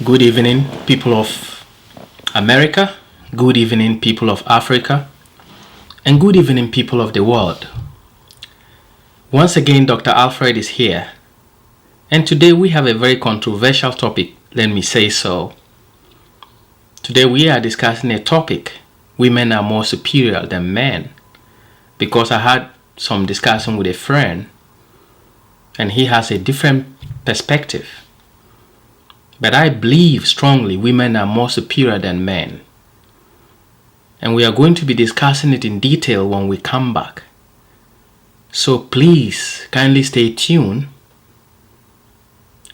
Good evening, people of America. Good evening, people of Africa. And good evening, people of the world. Once again, Dr. Alfred is here. And today we have a very controversial topic, let me say so. Today we are discussing a topic, women are more superior than men. Because I had some discussion with a friend, and he has a different perspective. But I believe strongly women are more superior than men. And we are going to be discussing it in detail when we come back. So please kindly stay tuned,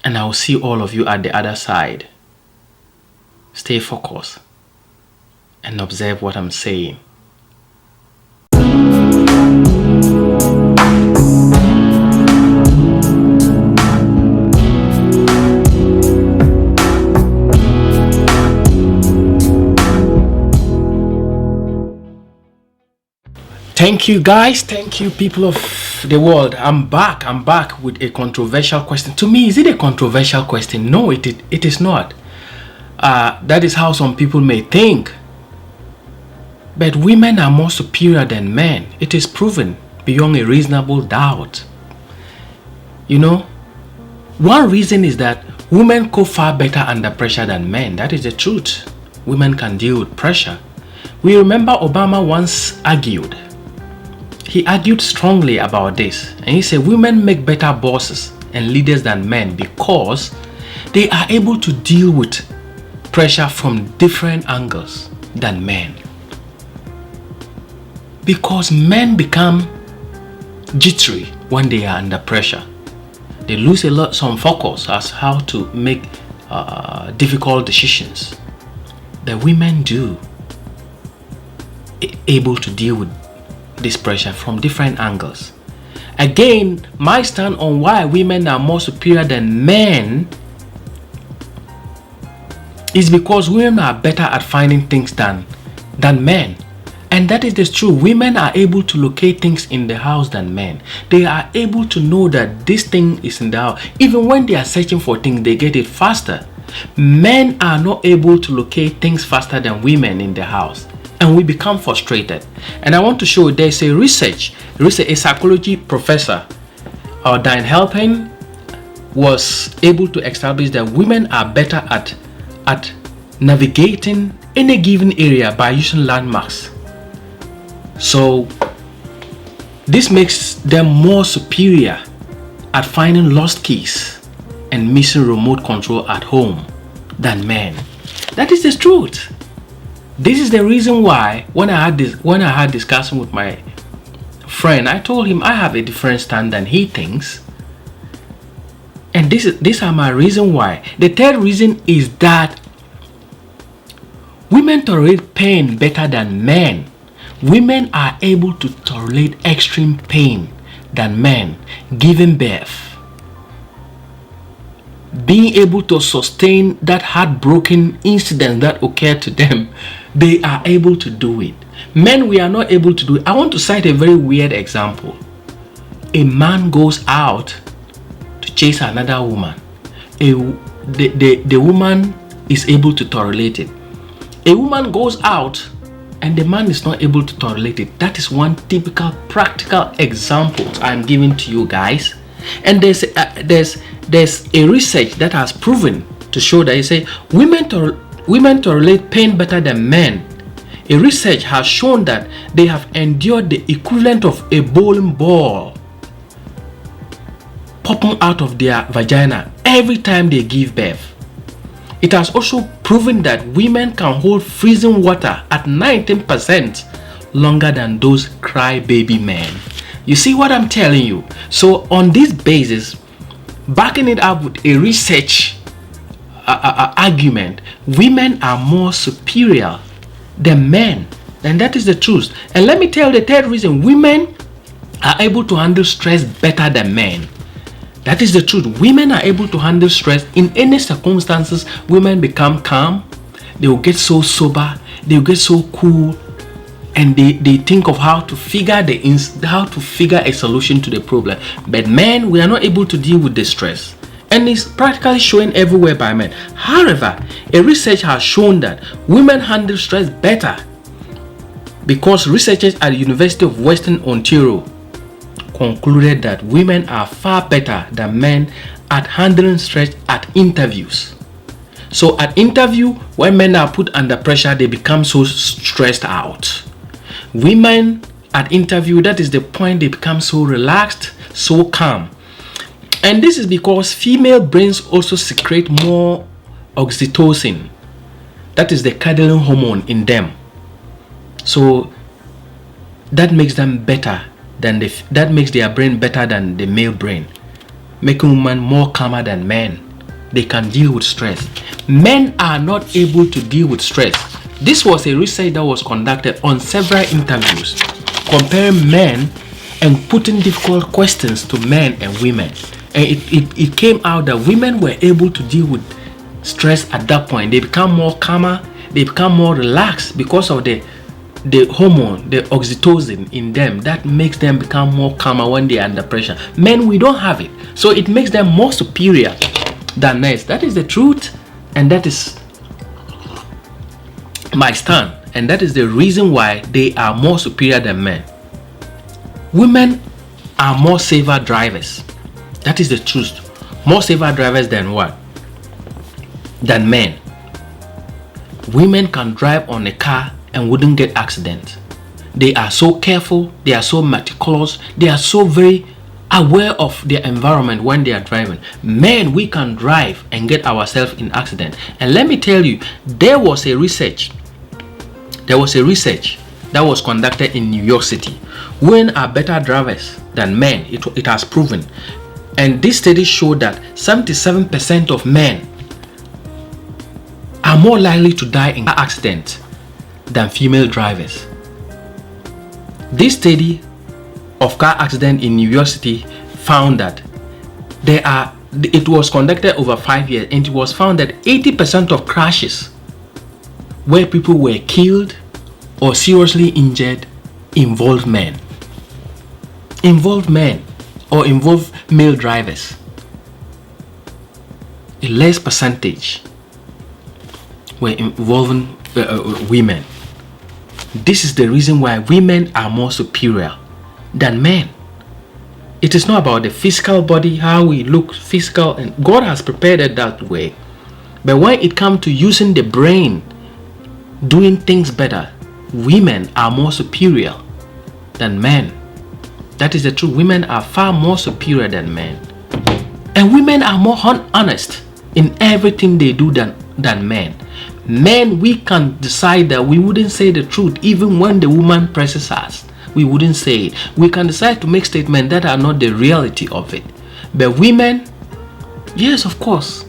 and I will see all of you at the other side. Stay focused and observe what I'm saying. Thank you guys, thank you people of the world. I'm back with a controversial question. To me, is it a controversial question? No, it is not. That is how some people may think. But women are more superior than men. It is proven beyond a reasonable doubt. You know, one reason is that women cope far better under pressure than men. That is the truth. Women can deal with pressure. We remember Obama once argued. He argued strongly about this, and he said women make better bosses and leaders than men because they are able to deal with pressure from different angles than men. Because men become jittery when they are under pressure. They lose some focus as how to make difficult decisions. The women do able to deal with this pressure from different angles. Again, my stand on why women are more superior than men is because women are better at finding things than men. And that is the truth. Women are able to locate things in the house than men. They are able to know that this thing is in the house. Even when they are searching for things, they get it faster. Men are not able to locate things faster than women in the house. And we become frustrated. And I want to show there's a research, a psychology professor, Dan Halpern, was able to establish that women are better at navigating any given area by using landmarks. So this makes them more superior at finding lost keys and missing remote control at home than men. That is the truth. This is the reason why when I had discussion with my friend, I told him I have a different stand than he thinks. And these are my reason why. The third reason is that women tolerate pain better than men. Women are able to tolerate extreme pain than men, giving birth. Being able to sustain that heartbroken incident that occurred to them, they are able to do it. Men, we are not able to do it. I want to cite a very weird example. A man goes out to chase another woman. The woman is able to tolerate it. A woman goes out and the man is not able to tolerate it. That is one typical practical example I'm giving to you guys. And there's a research that has proven to show that you say women tolerate pain better than men. A research has shown that they have endured the equivalent of a bowling ball popping out of their vagina every time they give birth. It has also proven that women can hold freezing water at 19% longer than those crybaby men. You see what I'm telling you? So on this basis, backing it up with a research argument, women are more superior than men. And that is the truth. And let me tell you the third reason. Women are able to handle stress better than men. That is the truth. Women are able to handle stress in any circumstances. Women become calm. They will get so sober. They will get so cool. And they think of how to figure a solution to the problem. But men, we are not able to deal with the stress. and it's practically shown everywhere by men. However, a research has shown that women handle stress better, because researchers at the University of Western Ontario concluded that women are far better than men at handling stress at interviews. So at interview, when men are put under pressure, they become so stressed out. Women at interview, that is the point, they become so relaxed, so calm. And this is because female brains also secrete more oxytocin. That is the cuddling hormone in them. So that makes them better than that makes their brain better than the male brain, making women more calmer than men. They can deal with stress. Men are not able to deal with stress. This was a research that was conducted on several interviews, comparing men and putting difficult questions to men and women. And it came out that women were able to deal with stress at that point. They become more calmer, they become more relaxed because of the hormone, the oxytocin in them, that makes them become more calmer when they are under pressure. Men, we don't have it. So it makes them more superior than us. That is the truth, and that is my stand. And that is the reason why they are more superior than men. Women are more safer drivers. That is the truth. More safer drivers than what? Than men. Women can drive on a car and wouldn't get accident. They are so careful, they are so meticulous, they are so very aware of their environment when they are driving. Men, we can drive and get ourselves in accident. And let me tell you, there was a research that was conducted in New York City. Women are better drivers than men. It has proven. And this study showed that 77% of men are more likely to die in car accident than female drivers. This study of car accident in New York City found that it was conducted over 5 years, and it was found that 80% of crashes where people were killed or seriously injured involved men. Or involve male drivers. A less percentage were involving women. This is the reason why women are more superior than men. It is not about the physical body, how we look physical, and God has prepared it that way. But when it comes to using the brain, doing things better, women are more superior than men. That is the truth. Women are far more superior than men. And women are more honest in everything they do than men. Men, we can decide that we wouldn't say the truth even when the woman presses us. We wouldn't say it. We can decide to make statements that are not the reality of it. But women, yes, of course,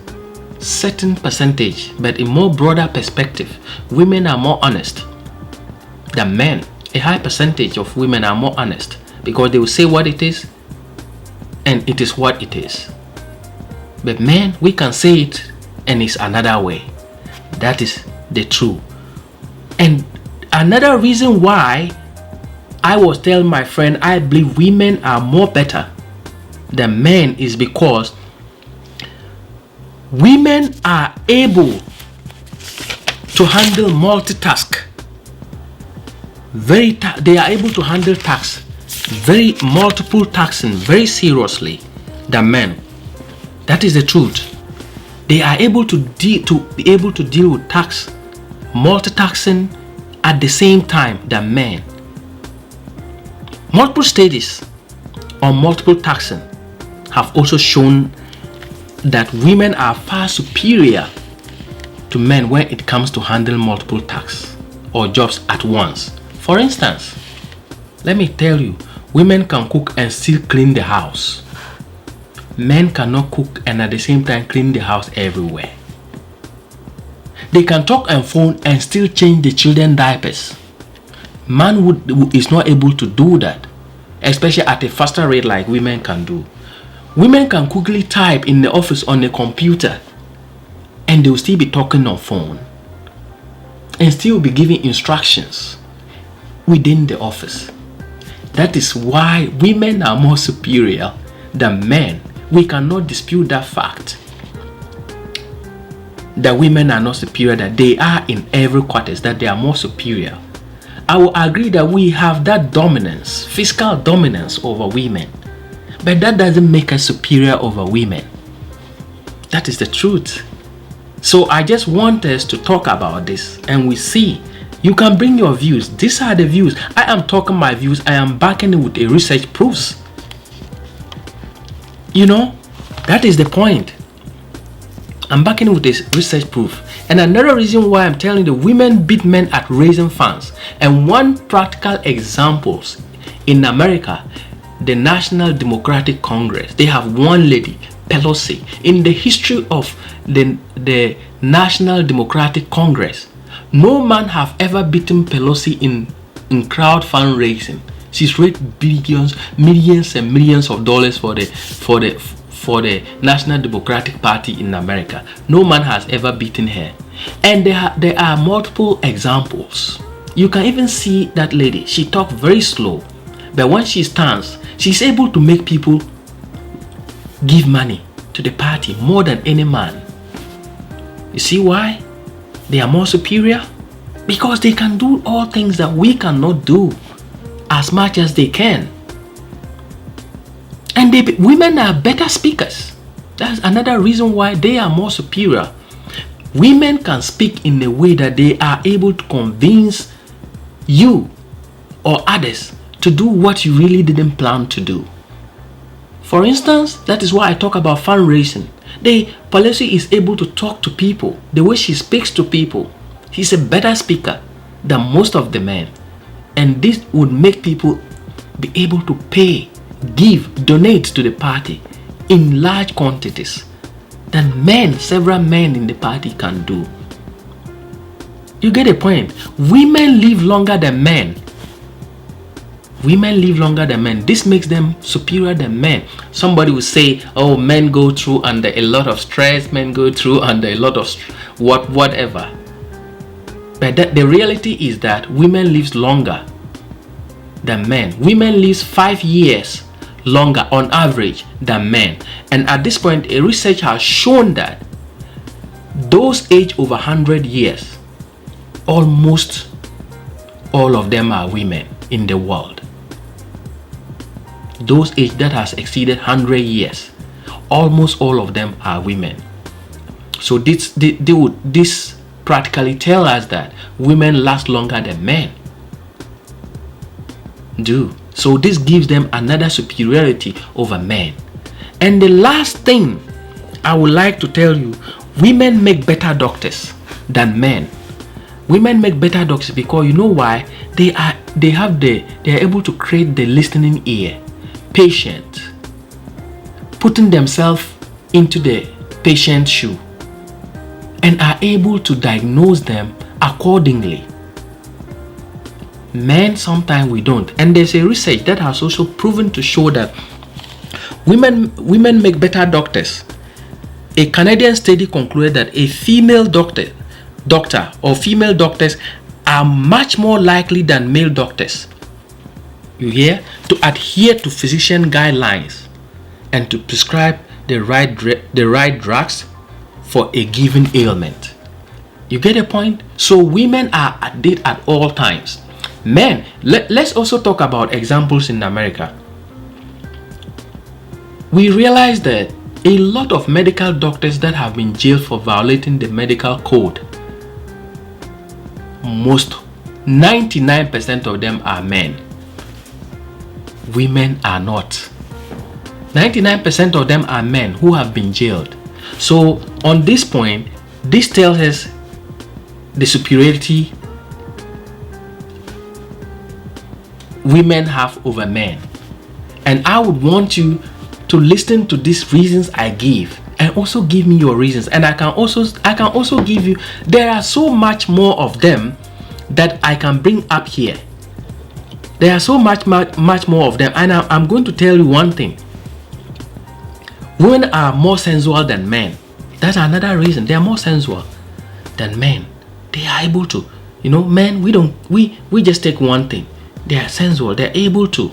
certain percentage, but in more broader perspective, women are more honest than men. A high percentage of women are more honest because they will say what it is, and it is what it is. But men, we can say it and it's another way. That is the truth. And another reason why I was telling my friend I believe women are more better than men is because women are able to handle multitask. They are able to handle tasks, multiple tasking very seriously than men. That is the truth. They are able to be able to deal with tasks, multitasking at the same time than men. Multiple studies on multiple tasking have also shown that women are far superior to men when it comes to handling multiple tasks or jobs at once. For instance, let me tell you, women can cook and still clean the house. Men cannot cook and at the same time clean the house everywhere. They can talk and phone and still change the children's diapers. Man is not able to do that, especially at a faster rate like women can do. Women can quickly type in the office on the computer and they will still be talking on phone and still be giving instructions within the office. That is why women are more superior than men We cannot dispute that fact that women are not superior, that they are in every quarters, that they are more superior. I will agree that we have that dominance, physical dominance over women, but that doesn't make us superior over women. That is the truth. So I just want us to talk about this, and we see. You can bring your views. These are the views. I am talking my views. I am backing it with a research proofs. That is the point. I'm backing it with a research proof. And another reason why I'm telling you, the women beat men at raising funds. And one practical examples in America, the National Democratic Congress, they have one lady, Pelosi. In the history of the National Democratic Congress, no man have ever beaten Pelosi in crowd fundraising. She's raised billions, millions and millions of dollars for the National Democratic Party in America. No man has ever beaten her. And there are multiple examples. You can even see that lady. She talks very slow, but when she stands, she's able to make people give money to the party more than any man. You see why? They are more superior? Because they can do all things that we cannot do as much as they can. And women are better speakers. That's another reason why they are more superior. Women can speak in a way that they are able to convince you or others to do what you really didn't plan to do. For instance, that is why I talk about fundraising. Pelosi is able to talk to people the way she speaks to people. She's a better speaker than most of the men. And this would make people be able to pay, give, donate to the party in large quantities than several men in the party can do. You get a point? Women live longer than men. Women live longer than men. This makes them superior than men. Somebody will say, oh, men go through under a lot of stress, men go through under a lot of whatever. But the reality is that women live longer than men. Women live 5 years longer on average than men. And at this point, a research has shown that those aged over 100 years, almost all of them are women in the world. Those aged that has exceeded 100 years, almost all of them are women. So this practically tell us that women last longer than men do. So this gives them another superiority over men. And the last thing I would like to tell you, women make better doctors than men. Women make better doctors because you know why? They are able to create the listening ear, patient, putting themselves into the patient's shoe, and are able to diagnose them accordingly. Men, sometimes we don't. And there's a research that has also proven to show that women make better doctors. A Canadian study concluded that a female doctor or female doctors are much more likely than male doctors, you hear, to adhere to physician guidelines and to prescribe the right drugs for a given ailment. You get a point? So women are at it at all times. Men, let's also talk about examples in America. We realize that a lot of medical doctors that have been jailed for violating the medical code, most 99% of them are men. Women are not. 99% of them are men who have been jailed. So on this point, this tells us the superiority women have over men. And I would want you to listen to these reasons I give and also give me your reasons. And I can also give you, there are so much more of them that I can bring up here. There are so much more of them. And I'm going to tell you one thing. Women are more sensual than men. That's another reason. They are more sensual than men. They are able to, men, we just take one thing. They are sensual. They're able to,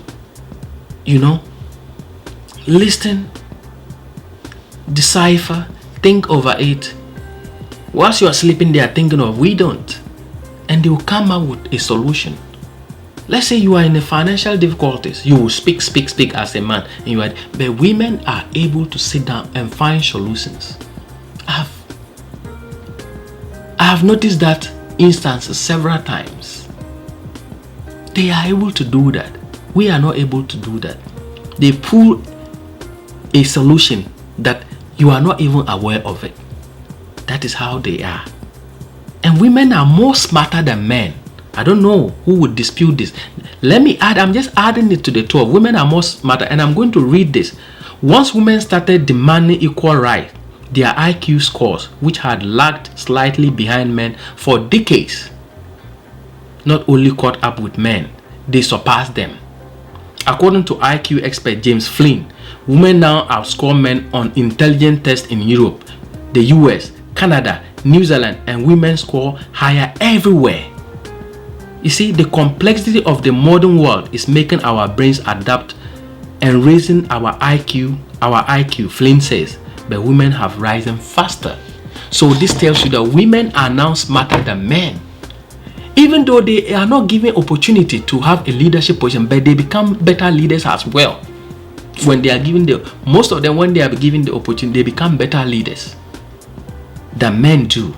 listen decipher, think over it. Whilst you are sleeping, they are thinking of, we don't. And they will come up with a solution. Let's say you are in a financial difficulties. You will speak as a man. But women are able to sit down and find solutions. I have noticed that instances several times. They are able to do that. We are not able to do that. They pull a solution that you are not even aware of it. That is how they are. And women are more smarter than men. I don't know who would dispute this. Let me add, I'm just adding it to the 12. Women are more smarter, and I'm going to read this. Once women started demanding equal rights, their IQ scores, which had lagged slightly behind men for decades, not only caught up with men, they surpassed them. According to IQ expert James Flynn, women now outscore men on intelligence tests in Europe, the US, Canada, New Zealand, and women score higher everywhere. You see, the complexity of the modern world is making our brains adapt and raising our IQ, Flynn says, but women have risen faster. So this tells you that women are now smarter than men. Even though they are not given opportunity to have a leadership position, but they become better leaders as well. When they are given most of them, when they are given the opportunity, they become better leaders than men do.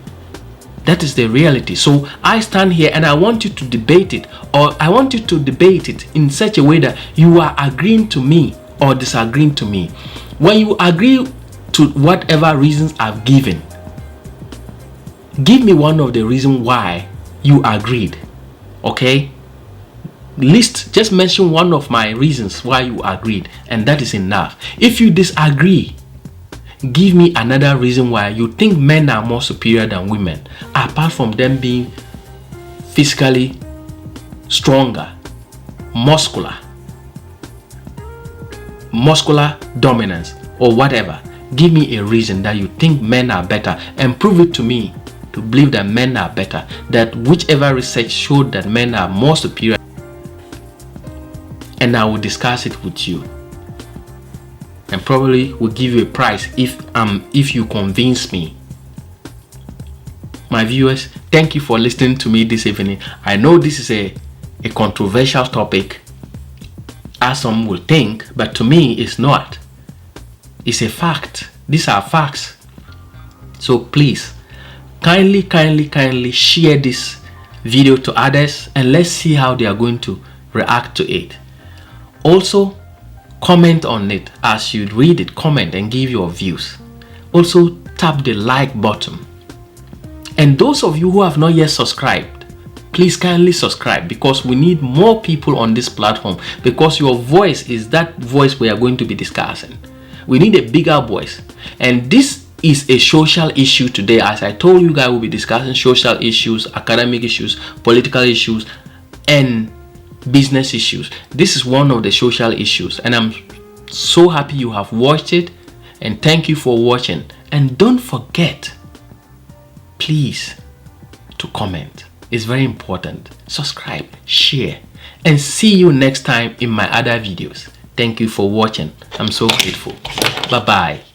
That is the reality. So I stand here and I want you to debate it, or I want you to debate it in such a way that you are agreeing to me or disagreeing to me. When you agree to whatever reasons I've given, give me one of the reasons why you agreed. Okay? Just mention one of my reasons why you agreed, and that is enough. If you disagree, give me another reason why you think men are more superior than women, apart from them being physically stronger, muscular dominance, or whatever. Give me a reason that you think men are better, and prove it to me to believe that men are better, that whichever research showed that men are more superior, and I will discuss it with you, and probably will give you a prize if you convince me. My viewers, thank you for listening to me this evening. I know this is a controversial topic, as some will think, but to me it's not. It's a fact. These are facts. So please, kindly share this video to others, and let's see how they are going to react to it. Also, comment on it. As you read it, comment and give your views. Also, tap the like button. And those of you who have not yet subscribed, please kindly subscribe, because we need more people on this platform, because your voice is that voice we are going to be discussing. We need a bigger voice, and this is a social issue today. As I told you guys, we'll be discussing social issues, academic issues, political issues, and business issues. This is one of the social issues, and I'm so happy you have watched it, and thank you for watching. And don't forget, please, to comment. It's very important. Subscribe, share, and see you next time in my other videos. Thank you for watching. I'm so grateful. Bye bye.